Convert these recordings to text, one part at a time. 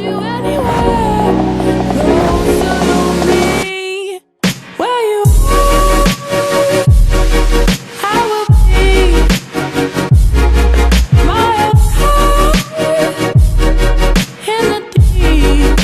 you anywhere closer to me. Where you are, I will be. My heart in the deep.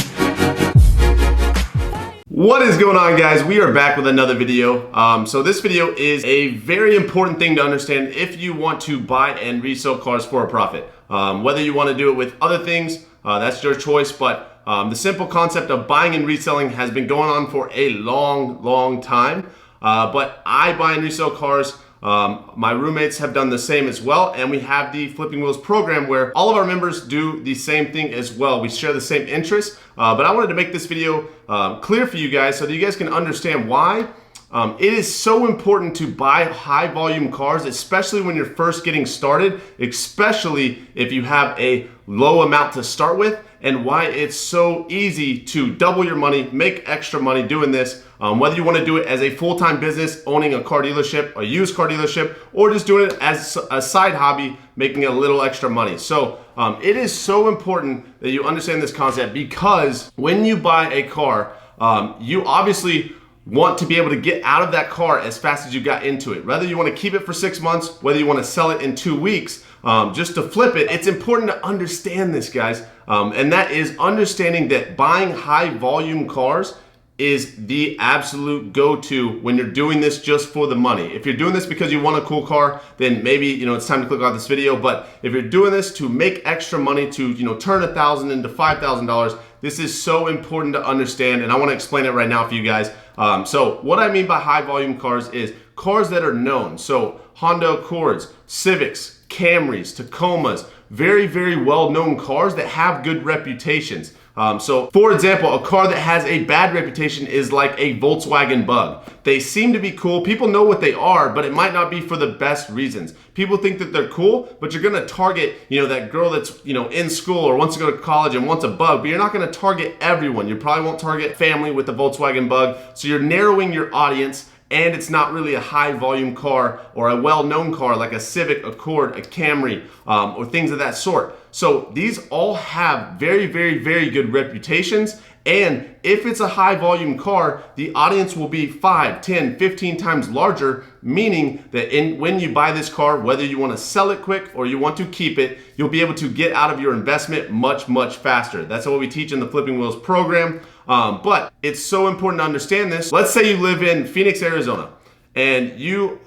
What is going on, guys? We are back with another video. So this video is a very important thing to understand if you want to buy and resell cars for a profit. Whether you want to do it with other things, that's your choice, but the simple concept of buying and reselling has been going on for a long time. But I buy and resell cars. My roommates have done the same as well, and we have the Flipping Wheels program where all of our members do the same thing as well. We share the same interests, but I wanted to make this video clear for you guys so that you guys can understand why it is so important to buy high volume cars, especially when you're first getting started, especially if you have a low amount to start with, and why it's so easy to double your money, make extra money doing this, whether you want to do it as a full-time business, owning a car dealership, a used car dealership, or just doing it as a side hobby, making a little extra money. So it is so important that you understand this concept, because when you buy a car, you obviously want to be able to get out of that car as fast as you got into it. Whether you want to keep it for 6 months, whether you want to sell it in 2 weeks, just to flip it, it's important to understand this, guys. And that is understanding that buying high volume cars is the absolute go-to when you're doing this just for the money. If you're doing this because you want a cool car, then maybe it's time to click on this video. But if you're doing this to make extra money, to turn $1,000 into $5,000, this is so important to understand, and I want to explain it right now for you guys. So what I mean by high volume cars is cars that are known. So Honda Accords, Civics, Camrys, Tacomas, very well-known cars that have good reputations. So for example, a car that has a bad reputation is like a Volkswagen Bug. They seem to be cool. People know what they are, but it might not be for the best reasons. People think that they're cool, but you're gonna target, that girl that's, in school or wants to go to college and wants a Bug, but you're not gonna target everyone. You probably won't target family with the Volkswagen Bug. So you're narrowing your audience, and it's not really a high volume car or a well-known car like a Civic, Accord, a Camry, or things of that sort. So these all have very good reputations, and if it's a high volume car, the audience will be 5, 10, 15 times larger, meaning that when you buy this car, whether you want to sell it quick or you want to keep it, you'll be able to get out of your investment much faster. That's what we teach in the Flipping Wheels program. But it's so important to understand this. Let's say you live in Phoenix, Arizona, and you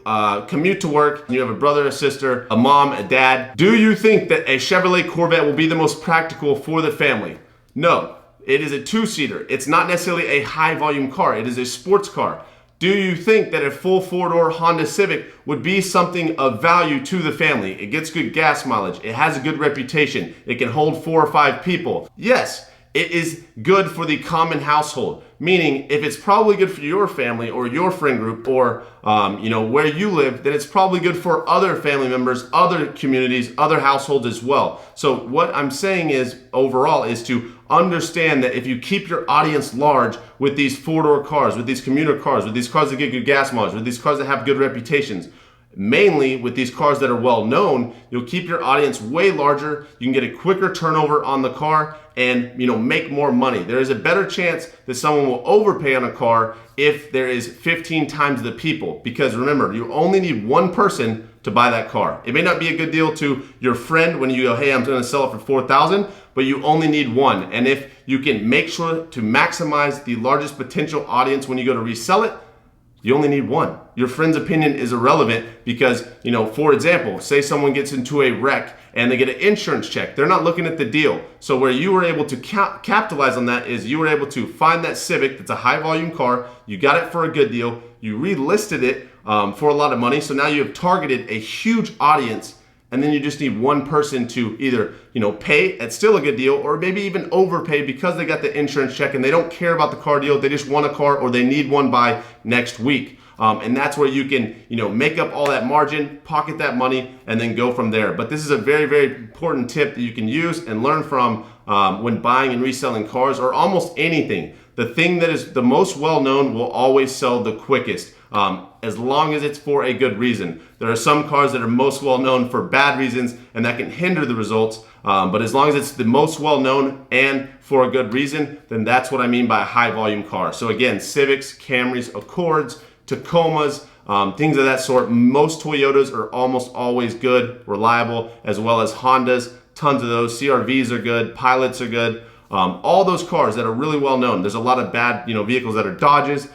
commute to work, and you have a brother, a sister, a mom, a dad. Do you think that a Chevrolet Corvette will be the most practical for the family? No, it is a two-seater. It's not necessarily a high volume car. It is a sports car. Do you think that a full four-door Honda Civic would be something of value to the family? It gets good gas mileage. It has a good reputation. It can hold 4 or 5 people. Yes. It is good for the common household, meaning if it's probably good for your family or your friend group or where you live, then it's probably good for other family members, other communities, other households as well. So what I'm saying is overall is to understand that if you keep your audience large with these four-door cars, with these commuter cars, with these cars that get good gas mileage, with these cars that have good reputations, mainly with these cars that are well known, you'll keep your audience way larger. You can get a quicker turnover on the car and make more money. There is a better chance that someone will overpay on a car if there is 15 times the people, because remember, you only need one person to buy that car. It may not be a good deal to your friend when you go, hey, I'm going to sell it for $4,000, but you only need one. And if you can make sure to maximize the largest potential audience when you go to resell it, you only need one. Your friend's opinion is irrelevant because, for example, say someone gets into a wreck and they get an insurance check. They're not looking at the deal. So where you were able to capitalize on that is you were able to find that Civic that's a high volume car. You got it for a good deal. You relisted it for a lot of money. So now you have targeted a huge audience, and then you just need one person to either, pay at still a good deal, or maybe even overpay because they got the insurance check and they don't care about the car deal. They just want a car or they need one by next week. And that's where you can, make up all that margin, pocket that money, and then go from there. But this is a very important tip that you can use and learn from when buying and reselling cars or almost anything. The thing that is the most well known will always sell the quickest, as long as it's for a good reason. There are some cars that are most well known for bad reasons and that can hinder the results, but as long as it's the most well known and for a good reason, then that's what I mean by a high volume car. So again, Civics, Camrys, Accords, Tacomas, things of that sort. Most Toyotas are almost always good, reliable, as well as Hondas. Tons of those. CRVs are good. Pilots are good. All those cars that are really well known. There's a lot of bad, vehicles that are Dodges.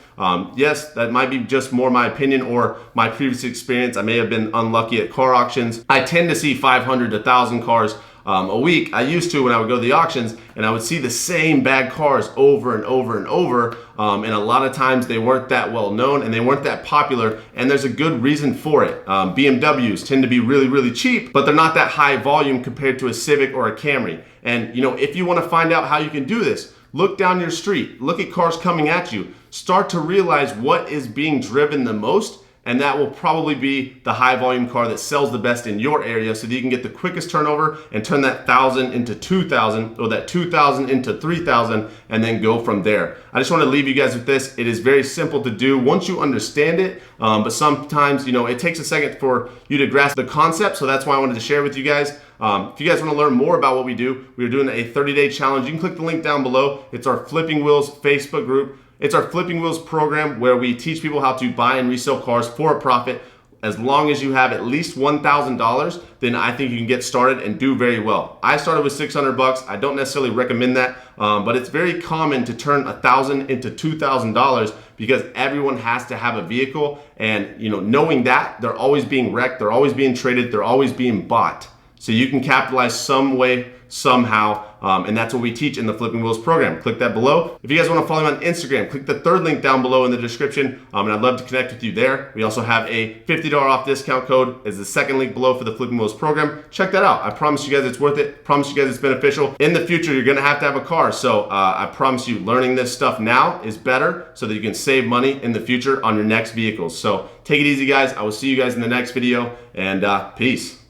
Yes, that might be just more my opinion or my previous experience. I may have been unlucky at car auctions. I tend to see 500 to 1,000 cars a week. I used to when I would go to the auctions, and I would see the same bad cars over and over and over. And a lot of times they weren't that well known and they weren't that popular, and there's a good reason for it. BMWs tend to be really, really cheap, but they're not that high volume compared to a Civic or a Camry. And if you want to find out how you can do this, look down your street, look at cars coming at you, start to realize what is being driven the most, and that will probably be the high volume car that sells the best in your area, so that you can get the quickest turnover and turn that 1,000 into 2,000 or that 2,000 into 3,000 and then go from there. I just want to leave you guys with this. It is very simple to do once you understand it, but sometimes it takes a second for you to grasp the concept, so that's why I wanted to share with you guys. If you guys want to learn more about what we do, we're doing a 30-day challenge. You can click the link down below. It's our Flipping Wheels Facebook group. It's our Flipping Wheels program where we teach people how to buy and resell cars for a profit. As long as you have at least $1,000, then I think you can get started and do very well. I started with $600. I don't necessarily recommend that, but it's very common to turn $1,000 into $2,000 because everyone has to have a vehicle, and knowing that they're always being wrecked, they're always being traded, they're always being bought. So you can capitalize some way, somehow, and that's what we teach in the Flipping Wheels program. Click that below. If you guys want to follow me on Instagram, click the third link down below in the description, and I'd love to connect with you there. We also have a $50 off discount code as the second link below for the Flipping Wheels program. Check that out. I promise you guys it's worth it. Promise you guys it's beneficial. In the future, you're going to have a car, so I promise you learning this stuff now is better so that you can save money in the future on your next vehicles. So take it easy, guys. I will see you guys in the next video, and peace.